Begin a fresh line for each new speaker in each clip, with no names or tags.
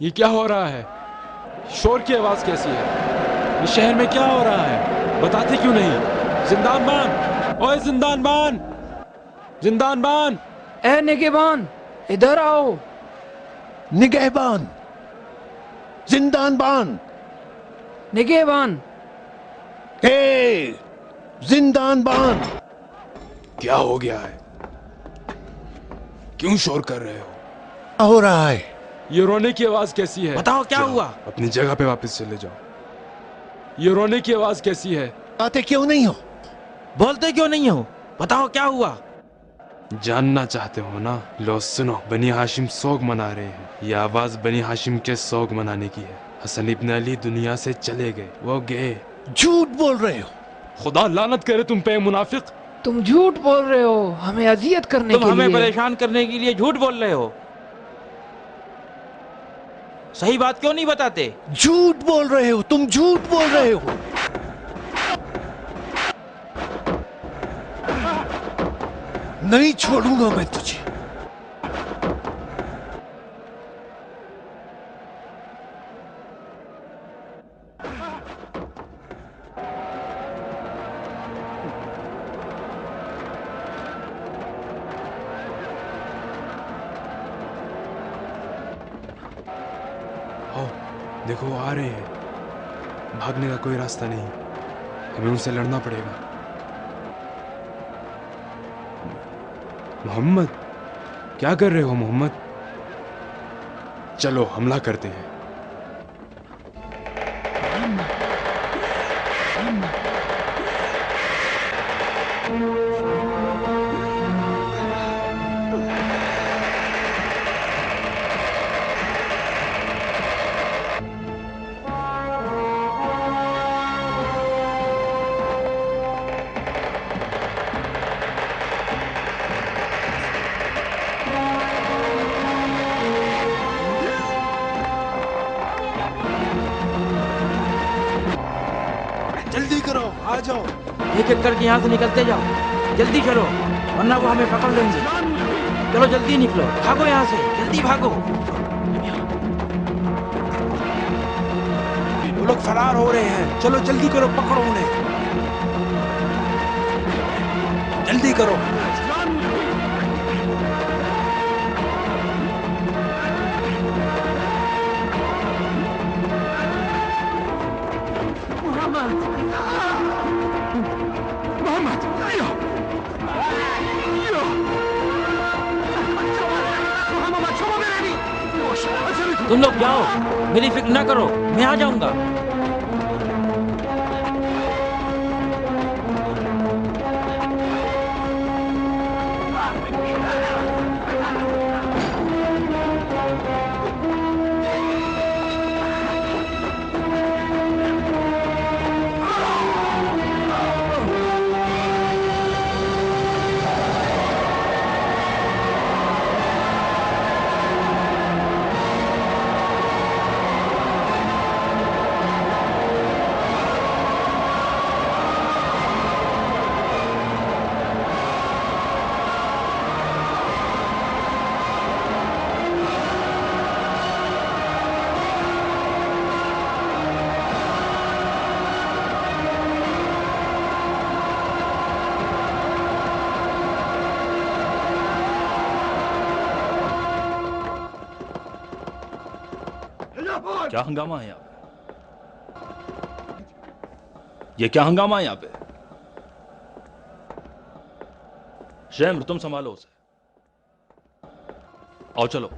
ये क्या हो रहा है? शोर की आवाज कैसी है? इस शहर में क्या हो रहा है? बताते क्यों नहीं? जिंदानबान! ओए जिंदानबान! जिंदानबान!
ए निगहबान, इधर आओ।
निगहबान, जिंदानबान,
निगहबान,
ए जिंदानबान।
क्या हो गया है? क्यों शोर कर रहे हो?
हो रहा है।
ये रोने की आवाज कैसी है?
बताओ क्या हुआ?
अपनी जगह पे वापस चले जाओ। ये रोने की आवाज कैसी है?
आते क्यों नहीं हो?
बोलते क्यों नहीं हो? बताओ क्या हुआ?
जानना चाहते हो ना? लो सुनो, बनी हाशिम सोग मना रहे हैं। ये आवाज बनी हाशिम के सोग मनाने की है। हसन इब्न अली दुनिया से चले गए, वो गए।
झूठ बोल रहे हो।
खुदा लानत करे तुम पे मुनाफिक।
तुम झूठ बोल रहे हो, हमें अजियत करने के लिए।
तुम हमें परेशान करने के लिए झूठ बोल रहे हो। सही बात क्यों नहीं बताते?
झूठ बोल रहे हो, तुम झूठ बोल रहे हो। नहीं छोड़ूंगा मैं तुझे।
देखो वो आ रहे हैं। भागने का कोई रास्ता नहीं, हमें उनसे लड़ना पड़ेगा। मोहम्मद, क्या कर रहे हो मोहम्मद? चलो हमला करते हैं।
जल्दी करो, आ जाओ।
एक एक करके यहाँ से निकलते जाओ। जल्दी चलो, वरना वो हमें पकड़ लेंगे। चलो जल्दी निकलो, भागो यहाँ से, जल्दी भागो।
वो लोग फरार हो रहे हैं। चलो जल्दी करो, पकड़ो उन्हें। जल्दी करो।
तुम लोग जाओ, मेरी फिक्र ना करो, मैं आ जाऊंगा।
क्या हंगामा है यहाँ पे? ये क्या हंगामा है यहाँ पे? शैम्र, तुम संभालो उसे। आओ चलो।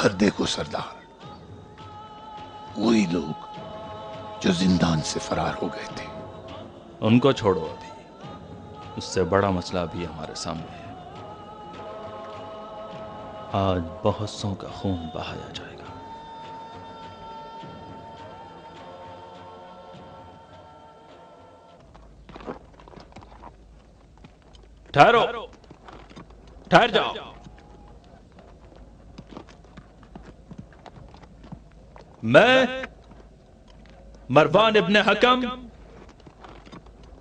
उधर देखो सरदार, वही लोग जो जिंदान से फरार हो गए थे।
उनको छोड़ो, अभी उससे बड़ा मसला भी हमारे सामने है। आज बहुत सौ का खून बहाया जाएगा। ठहरो, ठहर जाओ। मैं मरवान इब्ने हकम,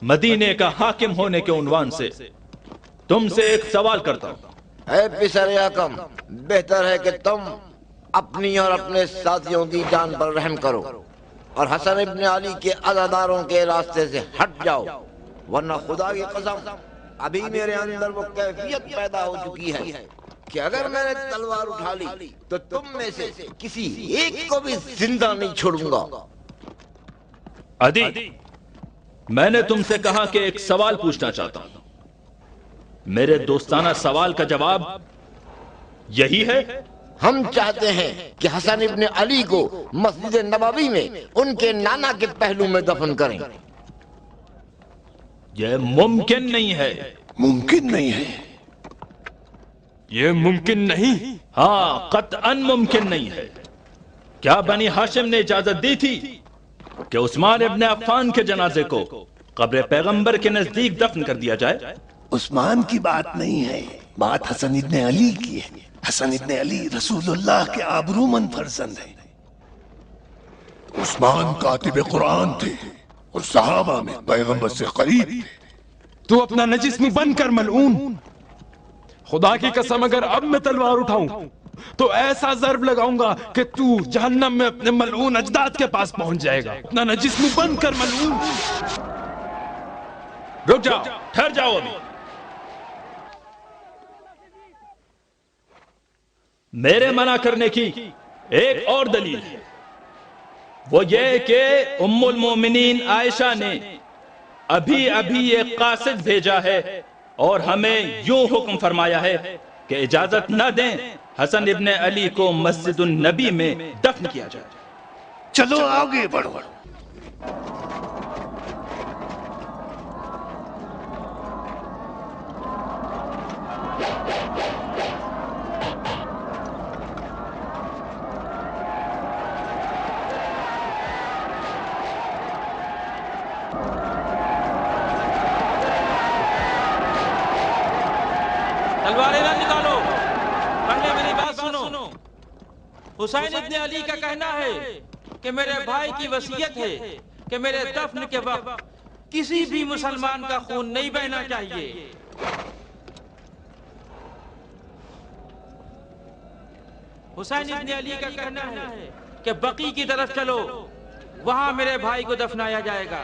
मदीने का हाकिम होने के उन्वान से तुमसे एक सवाल करता हूं।
ऐ पिसर हकम, बेहतर है कि तुम अपनी और अपने साथियों की जान पर रहम करो और हसन इब्ने अली के अज़ादारों के रास्ते से हट जाओ, वरना खुदा की कसम अभी मेरे अंदर वो कैफियत पैदा हो चुकी है कि अगर मैंने तलवार उठा ली तो तुम में से किसी एक को भी जिंदा नहीं छोड़ूंगा।
अदी, मैंने तुमसे कहा कि एक सवाल पूछना चाहता हूं। मेरे दोस्ताना सवाल का जवाब यही है।
हम चाहते हैं कि हसन इब्ने अली को मस्जिद नबवी में उनके नाना के पहलू में दफन करें।
यह मुमकिन नहीं है।
मुमकिन नहीं है?
ये मुमकिन नहीं?
हाँ, कतअन मुमकिन नहीं है। क्या बनी हाशिम ने इजाजत दी थी कि उस्मान इब्ने अफ़्फ़ान के जनाजे को कब्र पैगंबर के नजदीक दफन कर दिया जाए?
उस्मान की बात नहीं है, बात हसन इब्ने अली की है। हसन इब्ने अली रसूलुल्लाह के आबरूमंद फर्जंद हैं। उस्मान कातिब कुरान थे और सहाबा में पैगंबर से करीब थे।
तू अपना नजिस्म बंद कर मलऊन। खुदा की कसम, अगर अब मैं तलवार उठाऊं तो ऐसा ज़र्ब लगाऊंगा कि तू जहन्नम में अपने मलऊन अजदाद के पास पहुंच जाएगा। अपना नजिस्म बंद कर मलऊन।
रुक जाओ, ठहर जाओ। अभी मेरे मना करने की एक और दलील है, वो ये कि उम्मुल मोमिनीन आयशा ने अभी अभी एक कासिद भेजा है और हमें यूं हुक्म फरमाया है कि इजाजत न दें हसन इब्ने अली को मस्जिदुन नबी में दफन किया जाए।
चलो आगे बढ़ो।
तलवारें न निकालो, पहले मेरी बात सुनो। हुसैन इब्ने अली का कहना है कि मेरे भाई की वसीयत है कि मेरे दफन के वक्त किसी भी मुसलमान का खून नहीं बहना चाहिए। हुसैन इब्ने अली का कहना है कि बकी की तरफ चलो, वहां मेरे भाई को दफनाया जाएगा।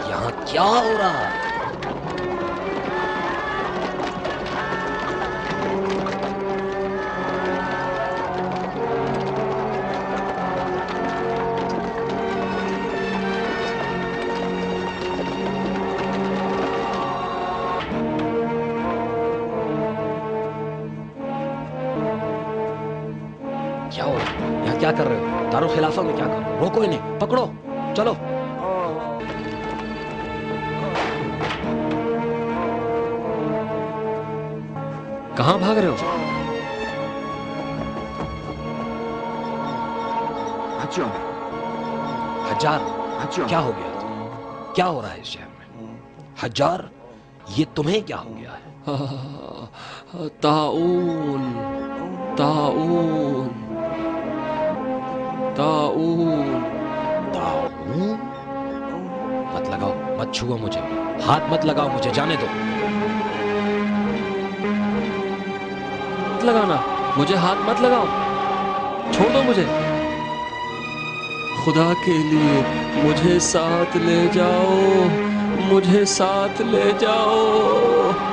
यहाँ क्या हो रहा है? क्या हो रहा है? यहाँ क्या कर रहे हो? दारुल खिलाफा में क्या कर रहे हो? रोको इन्हें, पकड़ो, चलो। कहाँ भाग रहे हो? हजार, क्या हो गया? क्या हो रहा है इस शहर में? हजार, ये तुम्हें क्या हो गया है?
ताऊन, ताऊन, ताऊन।
ताऊन? मत लगाओ, मत छुओ मुझे, हाथ मत लगाओ मुझे, जाने दो।
मत लगाना, मुझे हाथ मत लगाओ, छोड़ दो मुझे। खुदा के लिए मुझे साथ ले जाओ, मुझे साथ ले जाओ।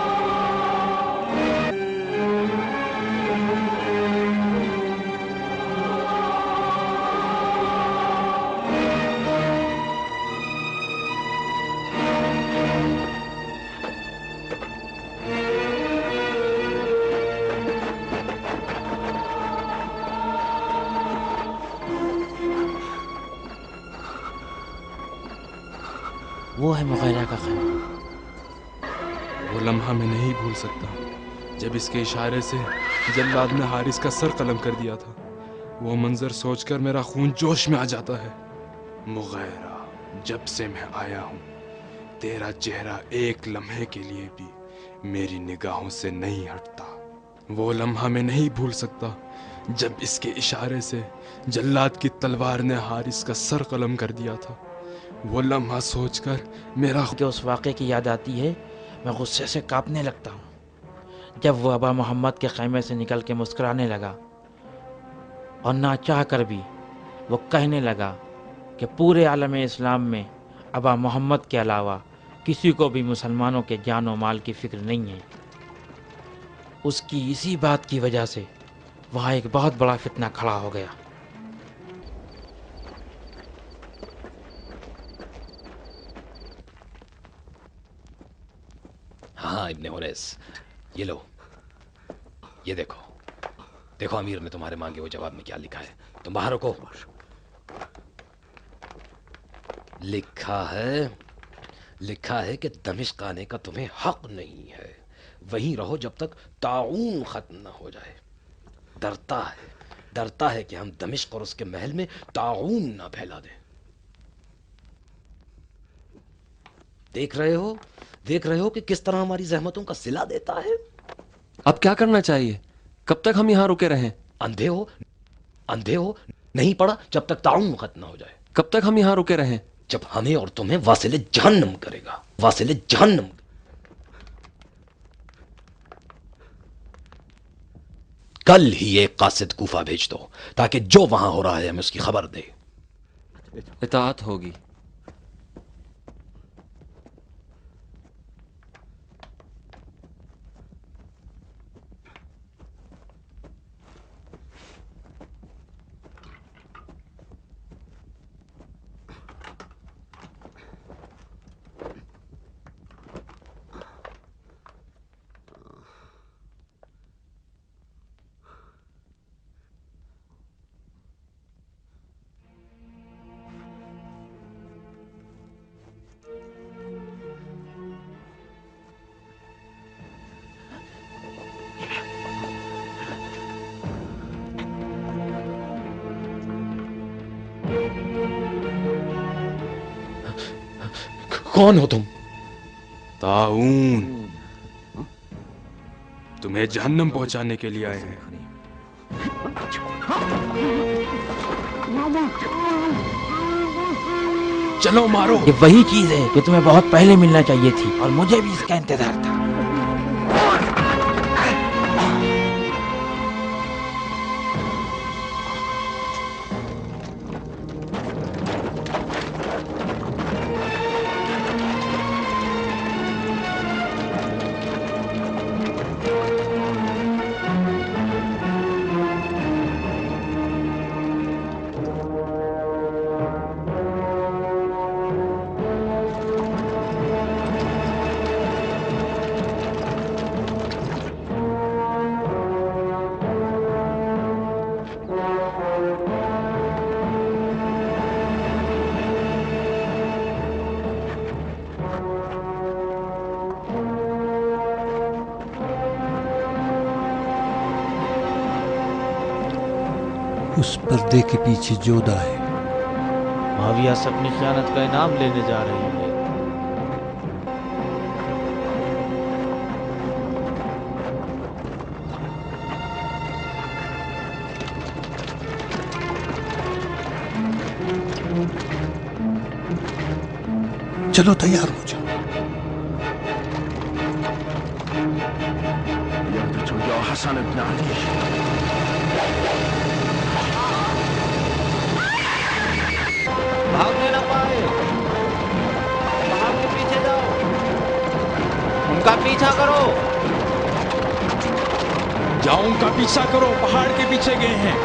वो है मुगैरा का खैमा।
वो लम्हा मैं नहीं भूल सकता जब इसके इशारे से जल्लाद ने हारिस का सर कलम कर दिया था। वो मंजर सोचकर मेरा खून जोश में आ जाता है। मुगैरा, जब से मैं आया हूँ तेरा चेहरा एक लम्हे के लिए भी मेरी निगाहों से नहीं हटता। वो लम्हा मैं नहीं भूल सकता जब इसके इशारे से जल्लाद की तलवार ने हारिस का सर कलम कर दिया था। वो लम्हा सोचकर मेरा
कि उस वाक़े की याद आती है, मैं गुस्से से कांपने लगता हूँ। जब वो अबा मोहम्मद के खैमे से निकल के मुस्कुराने लगा और ना चाह कर भी वो कहने लगा कि पूरे आलम इस्लाम में अबा मोहम्मद के अलावा किसी को भी मुसलमानों के जान और माल की फ़िक्र नहीं है। उसकी इसी बात की वजह से वहाँ एक बहुत बड़ा फितना खड़ा हो गया।
हाँ इब्ने हुरैस, ये लो, ये देखो, देखो अमीर ने तुम्हारे मांगे हुए जवाब में क्या लिखा है। तुम बाहर रुको। लिखा है कि दमिश्क आने का तुम्हें हक नहीं है, वहीं रहो जब तक ताऊन खत्म न हो जाए। डरता है कि हम दमिश्क और उसके महल में ताऊन न फैला दें। देख रहे हो कि किस तरह हमारी जहमतों का सिला देता है।
अब क्या करना चाहिए? कब तक हम यहाँ रुके रहें?
अंधे हो, नहीं पड़ा जब तक ताउन खत्म न हो जाए।
कब तक हम यहाँ रुके रहें?
जब हमें और तुम्हें वासिले जहन्नम करेगा, वासिले जहन्नम। कल ही एक कासिद कूफा भेज दो ताकि जो वहां हो रहा है हमें उसकी खबर दे।
इताअत होगी।
कौन हो तुम? ताऊन, तुम्हें जहन्नम पहुंचाने के लिए आए हैं। चलो मारो।
ये वही चीज है जो तुम्हें बहुत पहले मिलना चाहिए थी और मुझे भी इसका इंतजार था।
उस पर्दे के पीछे जोधा है।
माविया अपनी खयानत का इनाम लेने जा रही है।
चलो तैयार हो जाओ। हसन इब्न अली।
भागने ना पाए, पहाड़ के पीछे जाओ, उनका पीछा करो।
जाओ उनका पीछा करो, पहाड़ के पीछे गए हैं।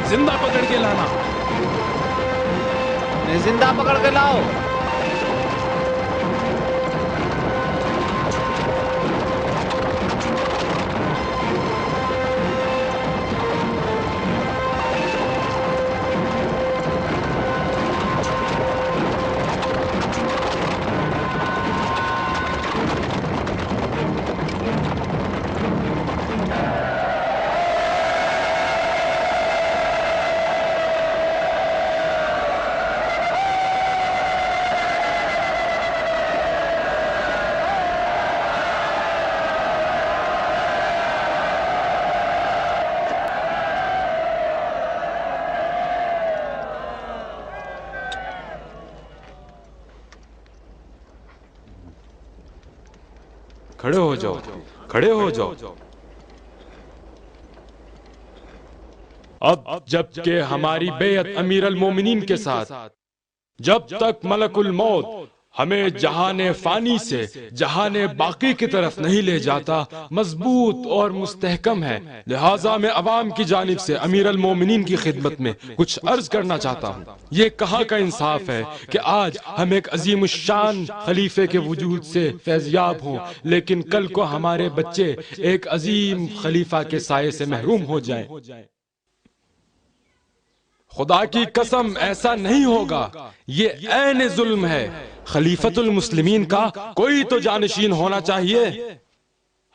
जिंदा पकड़ के लाना।
जिंदा पकड़ के लाओ।
खड़े हो जाओ, खड़े हो जाओ। अब जबकि हमारी बेयत अमीर अल मोमिनीन के साथ, जब तक मलकुल मौत हमें जहाने फानी से जहाने बाकी की तरफ नहीं ले जाता, मजबूत और मुस्तहकम है। लिहाजा मैं अवाम की जानिब से अमीर अल मोमिनीन की खिदमत में कुछ अर्ज करना चाहता हूँ। ये कहाँ का इंसाफ है कि आज हम एक अजीम शान खलीफे के वजूद से फैज़याब हों, लेकिन कल को हमारे बच्चे एक अजीम खलीफा के साये से महरूम हो जाएं। खुदा की कसम ऐसा नहीं होगा। ये ऐन जुल्म है। खलीफतुल मुस्लिमीन का कोई तो जानशीन होना चाहिए।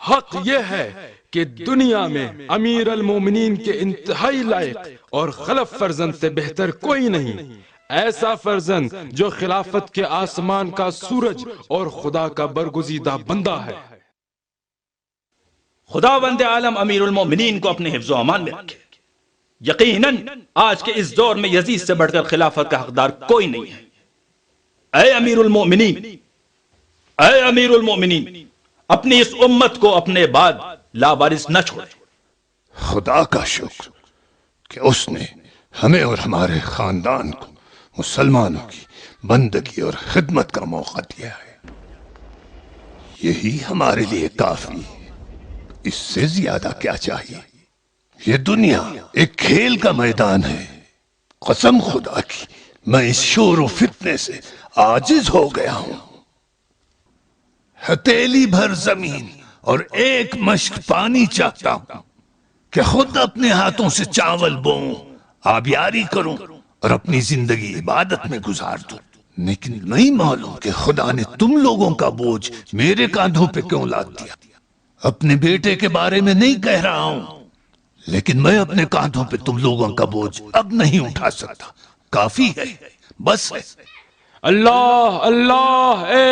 हक ये है कि दुनिया में अमीर अल मोमिनीन के इंतहाई लायक और खलफ फर्जंद से बेहतर कोई नहीं। ऐसा फर्जंद जो खिलाफत के आसमान का सूरज और खुदा का बरगुजीदा बंदा है।
खुदावंद आलम अमीरुल मोमिनीन को अपने हिफ्ज़ो अमान में रखे। यकीनन आज के इस दौर में यजीद से बढ़कर खिलाफत का हकदार कोई नहीं है। ऐ अमीरुल मोमिनीन, ऐ अमीरुल मोमिनीन, अपनी इस उम्मत को अपने बाद लावारिस न छोड़े।
खुदा का शुक्र कि उसने हमें और हमारे खानदान को मुसलमानों की बंदगी और खिदमत का मौका दिया है। यही हमारे लिए काफी है। इससे ज्यादा क्या चाहिए? ये दुनिया एक खेल का मैदान है। कसम खुदा की, मैं इस शोर और फितने से आजिज हो गया हूं। हथेली भर जमीन और एक मश्क पानी चाहता हूं कि खुद अपने हाथों से चावल बोऊं, आबियारी करूं और अपनी जिंदगी इबादत में गुजार दूं। लेकिन नहीं मालूम कि खुदा ने तुम लोगों का बोझ मेरे कांधों पे क्यों लाद दिया। अपने बेटे के बारे में नहीं कह रहा हूं, लेकिन मैं अपने कांधों पे तुम लोगों का बोझ अब नहीं उठा सकता। काफी है, बस है।
अल्लाह अल्लाह ए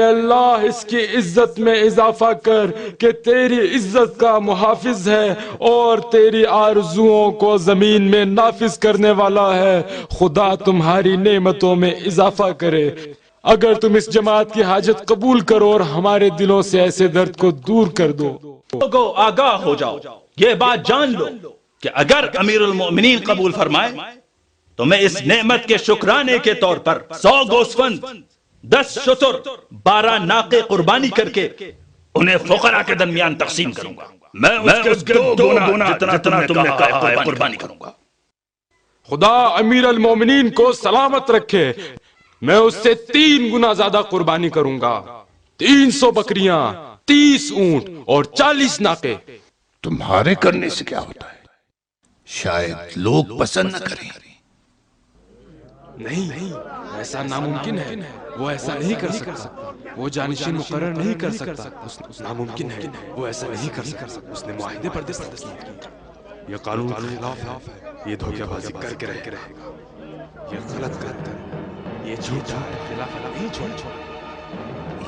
अल्लाह इसकी इज्जत में इजाफा कर कि तेरी इज्जत का मुहाफिज है और तेरी आरजुओं को जमीन में नाफिज करने वाला है। खुदा तुम्हारी नेमतों में इजाफा करे। अगर तुम इस जमात की हाजत कबूल करो और हमारे दिलों से ऐसे दर्द को दूर कर दो।
लोगों आगाह हो जाओ, ये बात जान लो कि अगर अमीरुल मोमिनीन कबूल फरमाए तो मैं इस नेमत के शुक्राने के तौर पर 100 गोस्फंद, 10 शुतुर, 12 नाके कुर्बानी करके उन्हें फुकरा के दरमियान तकसीम करूंगा। मैं उसके 2 गुना जितना तुमने कहा है कुर्बानी करूंगा।
खुदा अमीर अल मोमिनीन को सलामत रखे। मैं उससे 3 गुना ज्यादा कुर्बानी करूंगा। 300 बकरियां, 30 ऊंट और 40 नाके।
तुम्हारे करने से क्या होता है? शायद लोग पसंद न करें।
नहीं, ऐसा नामुमकिन है। वो ऐसा नहीं कर सकता। वो जानिशीन मुकर्रर नहीं कर सकता। नामुमकिन है, वो ऐसा नहीं कर सकता। उसने मुआहिदे पर दस्तखत नहीं किए। ये कानून के खिलाफ है। ये धोखेबाजी करके रहेगा। ये गलत कर, ये झूठा है। खिलाफत नहीं छोड़।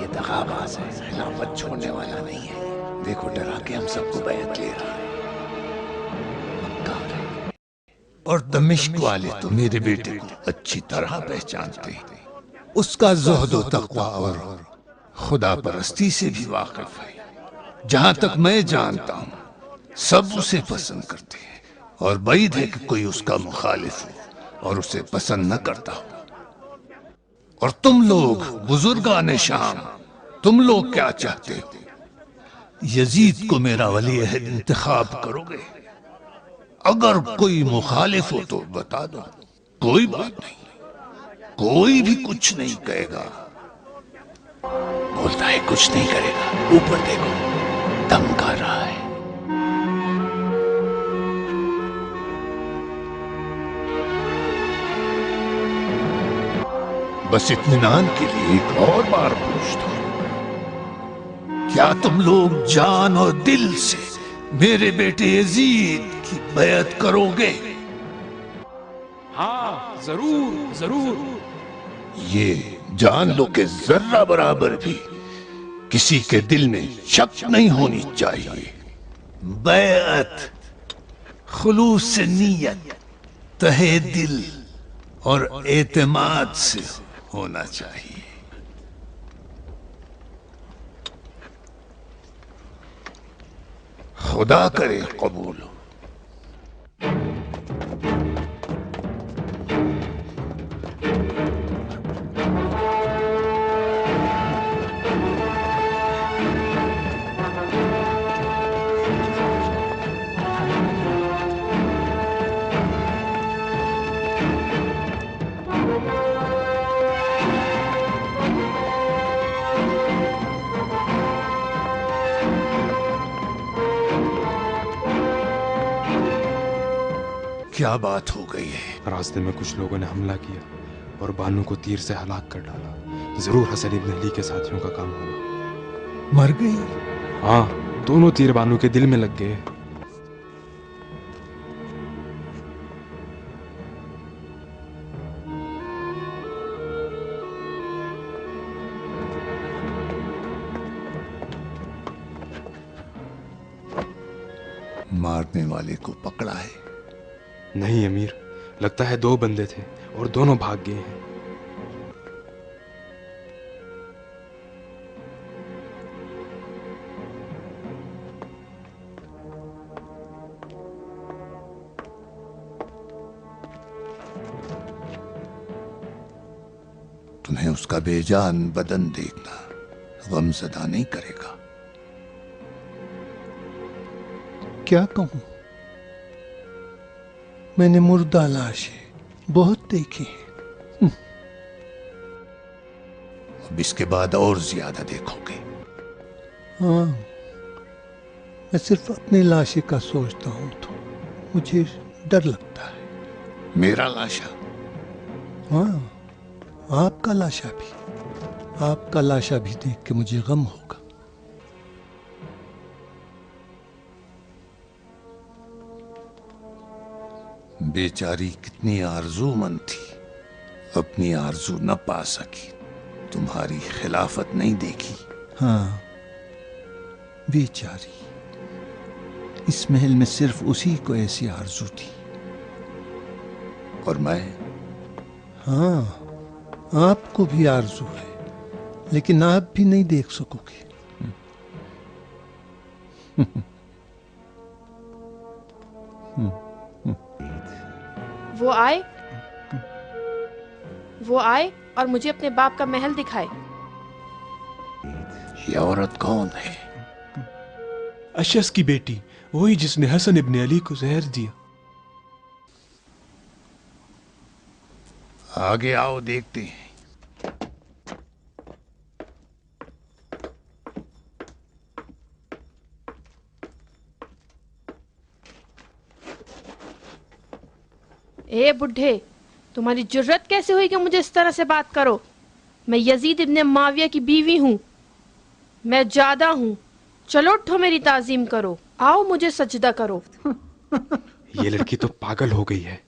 ये दगाबाज है, खिलाफत छोड़ने वाला नहीं है। देखो डरा के हम सबको बैत ले रहा है। और दमिश्क वाले तो मेरे बेटे को अच्छी तरह पहचानते हैं। उसका ज़ुहद तक़वा और खुदा परस्ती से भी वाकिफ है। जहां तक मैं जानता हूं सब उसे पसंद करते हैं और बैद है कि कोई उसका मुखालिफ हो और उसे पसंद न करता हो। और तुम लोग बुजुर्गान शाम, तुम लोग क्या चाहते हो? यजीद को मेरा वली अहद इंतखाब करोगे? अगर कोई मुखालिफ हो तो बता दो, कोई बात नहीं। कोई भी कुछ नहीं कहेगा। बोलता है कुछ नहीं करेगा। ऊपर देखो, धमका रहा है। बस इत्मीनान के लिए एक और बार पूछता हूं, क्या तुम लोग जान और दिल से मेरे बेटे यजीद की बैत करोगे?
हाँ, जरूर जरूर।
ये जान लो कि जर्रा बराबर भी किसी के दिल में शक नहीं होनी चाहिए। बैत खुलूस से नीयत, तहे दिल और एतमाद से होना चाहिए। खुदा करे कबूल हो। क्या बात हो गई है?
रास्ते में कुछ लोगों ने हमला किया और बानू को तीर से हलाक कर डाला। जरूर हसन इब्न अली के साथियों का काम होगा।
मर गई?
हाँ, दोनों तीर बानू के दिल में लग गए।
मारने वाले को पकड़ा है?
नहीं अमीर, लगता है 2 बंदे थे और दोनों भाग गए हैं।
तुम्हें उसका बेजान बदन देखना गमज़दा नहीं करेगा? क्या कहूं? मैंने मुर्दा लाशें बहुत देखी हैं। अब इसके बाद और ज्यादा देखोगे। हाँ, मैं सिर्फ अपनी लाशे का सोचता हूं तो मुझे डर लगता है। मेरा लाशा? हाँ, आपका लाशा भी। आपका लाशा भी देख के मुझे गम होगा। बेचारी कितनी आरज़ूमंद थी, अपनी आरजू न पा सकी, तुम्हारी खिलाफत नहीं देखी।
हाँ बेचारी, इस महल में सिर्फ उसी को ऐसी आरजू थी।
और मैं?
हाँ, आपको भी आरजू है, लेकिन आप भी नहीं देख सकोगे।
वो आए और मुझे अपने बाप का महल दिखाए।
ये औरत कौन है?
अशस की बेटी, वही जिसने हसन इब्ने अली को जहर दिया।
आगे आओ, देखते हैं।
ए बुढ़े, तुम्हारी जुर्रत कैसे हुई कि मुझे इस तरह से बात करो? मैं यजीद इब्ने माविया की बीवी हूँ, मैं जादा हूँ। चलो उठो, मेरी ताजीम करो, आओ मुझे सजदा करो।
ये लड़की तो पागल हो गई है।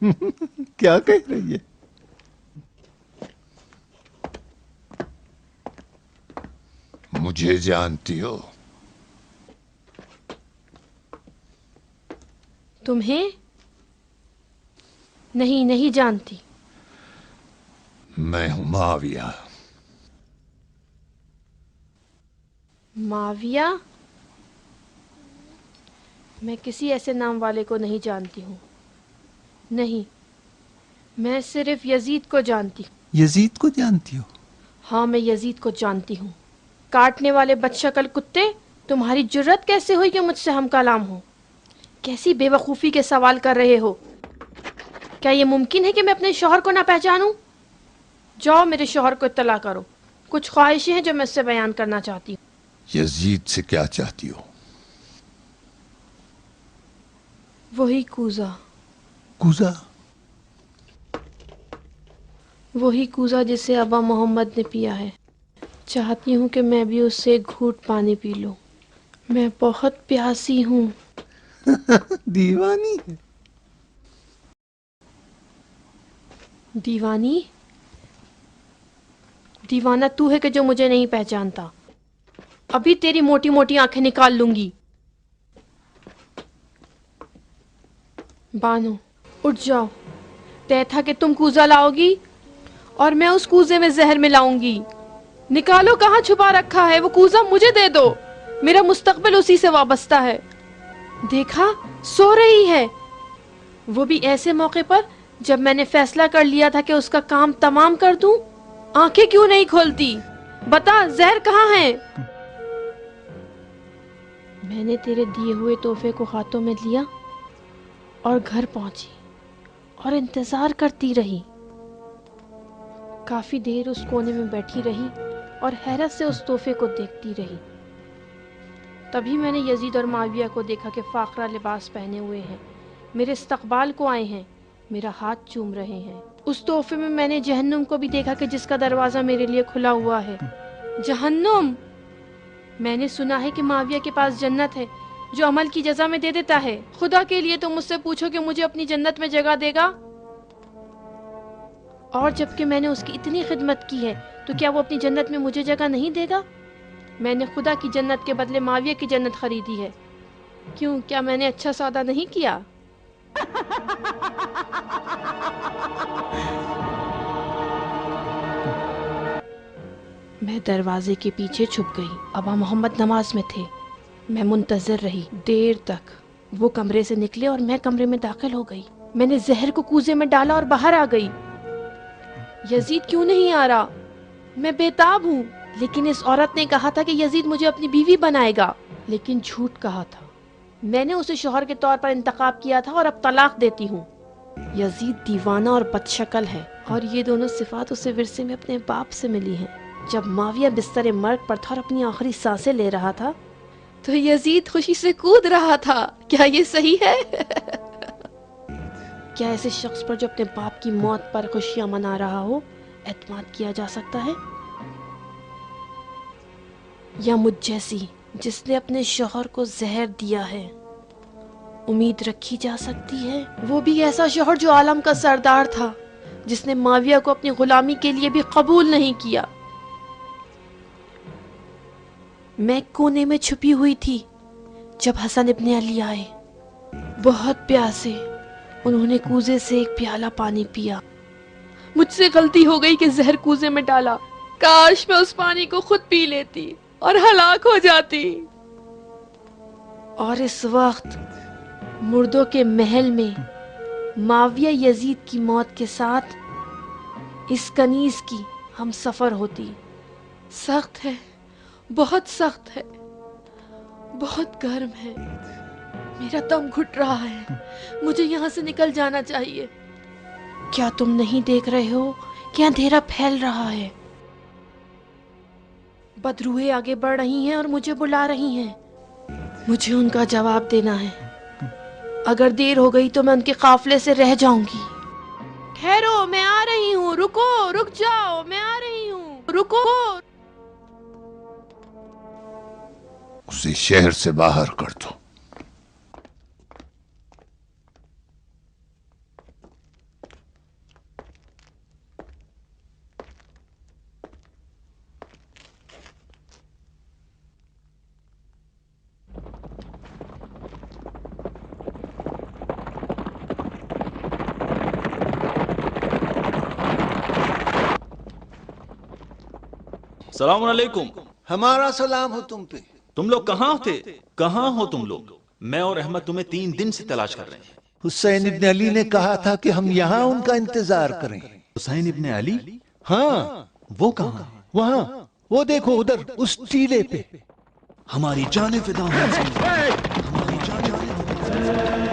क्या कह रही है?
मुझे जानती हो?
तुम्हें? नहीं, नहीं जानती।
मैं हूं माविया।
माविया? मैं किसी ऐसे नाम वाले को नहीं जानती हूँ। नहीं, मैं सिर्फ यजीद को जानती हूँ।
यजीद को जानती हो?
हाँ, मैं यजीद को जानती हूँ। काटने वाले बदशक्ल कुत्ते, तुम्हारी जुर्रत कैसे हुई कि मुझसे हम कलाम हो? कैसी बेवकूफ़ी के सवाल कर रहे हो? क्या ये मुमकिन है कि मैं अपने शौहर को ना पहचानूं? जाओ, मेरे शौहर को इत्तला करो। कुछ ख्वाहिशें हैं जो मैं उससे बयान करना चाहती हूँ।
यजीद से क्या चाहती हो?
वही कूजा।
कूजा?
वही कूजा जिसे अबा मोहम्मद ने पिया है। चाहती हूँ कि मैं भी उससे एक घूंट पानी पी लूं। मैं बहुत प्यासी हूँ।
दीवानी है।
दीवानी? दीवाना तू है कि जो मुझे नहीं पहचानता। अभी तेरी मोटी मोटी आंखें निकाल लूंगी। बानो, उठ जाओ। तय था कि तुम कूजा लाओगी और मैं उस कूजे में जहर मिलाऊंगी। निकालो, कहाँ छुपा रखा है वो कूजा? मुझे दे दो, मेरा मुस्तकबिल उसी से वाबस्ता है। देखा, सो रही है, वो भी ऐसे मौके पर जब मैंने फैसला कर लिया था कि उसका काम तमाम कर दूं। आंखें क्यों नहीं खोलती? बता, जहर कहाँ है? मैंने तेरे दिए हुए तोहफे को हाथों में लिया और घर पहुंची और इंतजार करती रही। काफी देर उस कोने में बैठी रही और हैरत से उस तोहफे को देखती रही। तभी मैंने यजीद और माविया को देखा कि फाखरा लिबास पहने हुए हैं, मेरे इस्तकबाल को आए हैं, मेरा हाथ चूम रहे हैं। उस तोहफे में मैंने जहन्नुम को भी देखा कि जिसका दरवाजा मेरे लिए खुला हुआ है। जहन्नुम! मैंने सुना है कि माविया के पास जन्नत है जो अमल की जजा में दे देता है। खुदा के लिए तुम मुझसे पूछो कि मुझे अपनी जन्नत में जगह देगा। और जबकि मैंने उसकी इतनी खिदमत की है तो क्या वो अपनी जन्नत में मुझे जगह नहीं देगा? मैंने खुदा की जन्नत के बदले माविया की जन्नत खरीदी है। क्यों, क्या मैंने अच्छा सौदा नहीं किया? मैं दरवाजे के पीछे छुप गई। अबा मोहम्मद नमाज में थे। मैं मुंतजर रही देर तक। वो कमरे से निकले और मैं कमरे में दाखिल हो गई। मैंने जहर को कूजे में डाला और बाहर आ गई। यजीद क्यों नहीं आ रहा? मैं बेताब हूँ। लेकिन इस औरत ने कहा था कि यजीद मुझे अपनी बीवी बनाएगा, लेकिन झूठ कहा था। मैंने उसे शौहर के तौर पर इंतखाब किया था और अब तलाक देती हूँ। यजीद दीवाना और बदशक्ल है और ये दोनों सिफात उसे विरसे में अपने बाप से मिली हैं। जब माविया बिस्तर मर्ग पर था और अपनी आखिरी सांसें ले रहा था तो यजीद खुशी से कूद रहा था। क्या ये सही है? क्या ऐसे शख्स पर जो अपने बाप की मौत पर खुशियां मना रहा हो एतमाद किया जा सकता है? या मुझ जैसी जिसने अपने शौहर को जहर दिया है उम्मीद रखी जा सकती है? वो भी ऐसा शौहर जो आलम का सरदार था, जिसने माविया को अपनी गुलामी के लिए भी कबूल नहीं किया। मैं कोने में छुपी हुई थी जब हसन इब्ने अली आए। बहुत प्यासे उन्होंने कूजे से एक प्याला पानी पिया। मुझसे गलती हो गई कि जहर कूजे में डाला। काश मैं उस पानी को खुद पी लेती और हलाक हो जाती। और इस वक्त मुर्दों के महल में माविया यजीद की मौत के साथ इस कनीज की हम सफर होती। सख्त है, बहुत सख्त है, बहुत गर्म है, मेरा दम घुट रहा है, मुझे यहाँ से निकल जाना चाहिए। क्या तुम नहीं देख रहे हो कि अंधेरा फैल रहा है? बदरूहें आगे बढ़ रही हैं और मुझे बुला रही हैं। मुझे उनका जवाब देना है। अगर देर हो गई तो मैं उनके काफले से रह जाऊंगी। ठहरो, मैं आ रही हूँ। रुको, रुक जाओ, मैं आ रही हूँ। रुको।
उसे शहर से बाहर कर दो।
सलाम अलैकुम।
हमारा सलाम हो तुम पे।
तुम लोग कहाँ थे? कहाँ हो तुम लोग? मैं और अहमद तुम्हें 3 दिन से तलाश कर रहे हैं।
हुसैन इब्ने अली ने कहा था कि हम यहाँ उनका इंतजार करें।
हुसैन इब्ने अली?
हाँ,
वो कहाँ है?
वहाँ, वो देखो उधर, उस टीले पे।
हमारी जाने फिदा हो। हमारी जाने फिदा हो।